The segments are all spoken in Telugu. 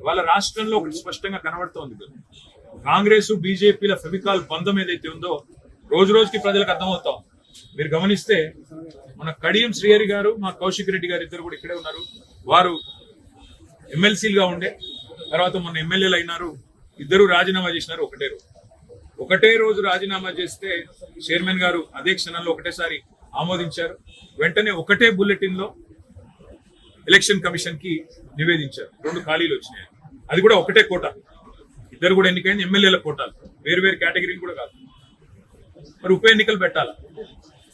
వాళ్ళ రాష్ట్రంలో ఒకటి స్పష్టంగా కనబడుతోంది. కాంగ్రెస్ బీజేపీల ఫెవికాల్ బంధం ఏదైతే ఉందో రోజు రోజుకి ప్రజలకు అర్థమవుతాం. మీరు గమనిస్తే మన కడియం శ్రీహరి గారు, మా కౌశిక్ రెడ్డి గారు ఇద్దరు కూడా ఇక్కడే ఉన్నారు. వారు ఎమ్మెల్సీలుగా ఉండే తర్వాత మొన్న ఎమ్మెల్యేలు అయినారు. ఇద్దరు రాజీనామా చేసినారు ఒకటే రోజు రాజీనామా చేస్తే చైర్మన్ గారు అదే క్షణంలో ఒకటేసారి ఆమోదించారు. వెంటనే ఒకటే బుల్లెటిన్ లో ఎలక్షన్ కమిషన్ కి నివేదించారు. 2 ఖాళీలు వచ్చినాయి. అది కూడా ఒకటే కోట. ఇద్దరు కూడా ఎన్నికైంది ఎమ్మెల్యేల కోటాలు, వేరు వేరు కేటగిరీలు కూడా కాదు. మరి ఉప ఎన్నికలు పెట్టాలా?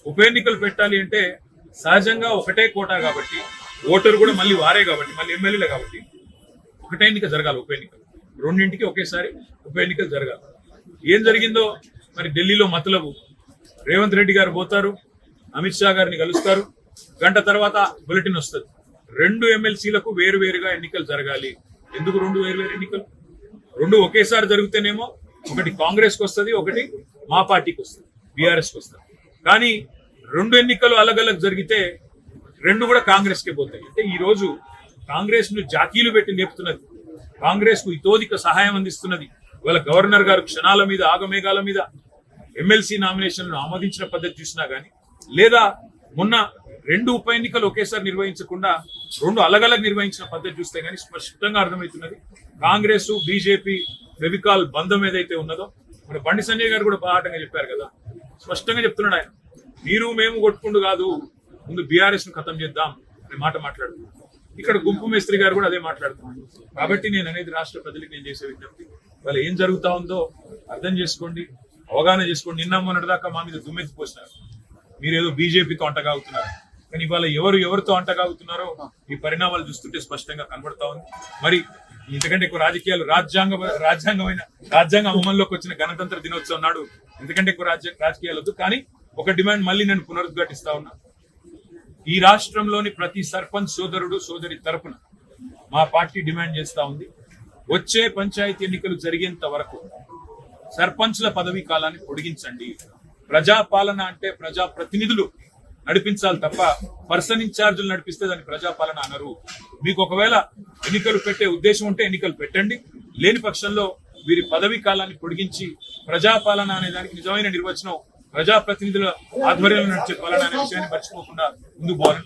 ఉప ఎన్నికలు పెట్టాలి అంటే సహజంగా ఒకటే కోటా కాబట్టి, ఓటరు కూడా మళ్ళీ వారే కాబట్టి, మళ్ళీ ఎమ్మెల్యేలే కాబట్టి ఒకటే ఎన్నిక జరగాలి. ఉప ఎన్నికలు రెండింటికి ఒకేసారి ఉప ఎన్నికలు జరగాలి. ఏం జరిగిందో మరి ఢిల్లీలో మతలబు. రేవంత్ రెడ్డి గారు పోతారు, అమిత్ షా గారిని కలుస్తారు. గంట తర్వాత బులెటిన్ వస్తుంది, 2 ఎమ్మెల్సీలకు వేరువేరుగా ఎన్నికలు జరగాలి. ఎందుకు 2 వేరువేరు ఎన్నికలు? 2 ఒకేసారి జరిగితేనేమో ఒకటి కాంగ్రెస్కి వస్తుంది, ఒకటి మా పార్టీకి వస్తుంది, బీఆర్ఎస్కి వస్తుంది. కానీ 2 ఎన్నికలు అలగలగ్ జరిగితే 2 కూడా కాంగ్రెస్కే పోతాయి. అంటే ఈ రోజు కాంగ్రెస్ ను జాకీలు పెట్టి లేపుతున్నది, కాంగ్రెస్ కు ఇతోధిక సహాయం అందిస్తున్నది. ఇవాళ గవర్నర్ గారు క్షణాల మీద ఆగమేఘాల మీద ఎమ్మెల్సీ నామినేషన్లను ఆమోదించిన పద్ధతి చూసినా గానీ, లేదా మొన్న 2 ఉప ఎన్నికలు ఒకేసారి నిర్వహించకుండా 2 అలగలగ్ నిర్వహించిన పద్ధతి చూస్తే గానీ స్పష్టంగా అర్థమవుతున్నది కాంగ్రెస్ బీజేపీ ఫెవికాల్ బంధం ఏదైతే ఉన్నదో. మన బండి సంజయ్ గారు కూడా బాహాటంగా చెప్పారు కదా, స్పష్టంగా చెప్తున్నాడు ఆయన, మీరు మేము కొట్టుకుంటూ కాదు, ముందు బీఆర్ఎస్ ను ఖతం చేద్దాం అనే మాట మాట్లాడుతున్నారు. ఇక్కడ గుంపు మేస్త్రి గారు కూడా అదే మాట్లాడుతున్నారు. కాబట్టి నేను అనేది రాష్ట్ర ప్రజలకు నేను చేసే విజ్ఞప్తి, వాళ్ళు ఏం జరుగుతా ఉందో అర్థం చేసుకోండి, అవగాహన చేసుకోండి. నిన్న మొన్నటి దాకా మా మీద దుమ్మెత్తి పోసినారు, మీరేదో బీజేపీతో అంటగాగుతున్నారు. కానీ ఇవాళ ఎవరితో అంటగాగుతున్నారో ఈ పరిణామాలు చూస్తుంటే స్పష్టంగా కనబడతా ఉంది. మరి ఇంతకంటే ఎక్కువ రాజకీయాలు రాజ్యాంగ అమల్లోకి వచ్చిన గణతంత్ర దినోత్సవం నాడు ఇంతకంటే ఎక్కువ రాజకీయాలు వద్దు. కానీ ఒక డిమాండ్ మళ్ళీ నేను పునరుద్ఘాటిస్తా ఉన్నా, ఈ రాష్ట్రంలోని ప్రతి సర్పంచ్ సోదరుడు సోదరి తరపున మా పార్టీ డిమాండ్ చేస్తా ఉంది, వచ్చే పంచాయతీ ఎన్నికలు జరిగేంత వరకు సర్పంచ్ల పదవీ కాలాన్ని పొడిగించండి. ప్రజాపాలన అంటే ప్రజాప్రతినిధులు నడిపించాలి తప్ప పర్సన్ ఇన్ఛార్జీలు నడిపిస్తే దాన్ని ప్రజాపాలన అనరు. మీకు ఒకవేళ ఎన్నికలు పెట్టే ఉద్దేశం ఉంటే ఎన్నికలు పెట్టండి, లేని పక్షంలో వీరి పదవీ కాలాన్ని పొడిగించి ప్రజాపాలన అనే దానికి నిజమైన నిర్వచనం ప్రజాప్రతినిధుల ఆధ్వర్యంలో నడిచే పాలన అనే విషయాన్ని మర్చిపోకుండా ముందుకు పోవాలని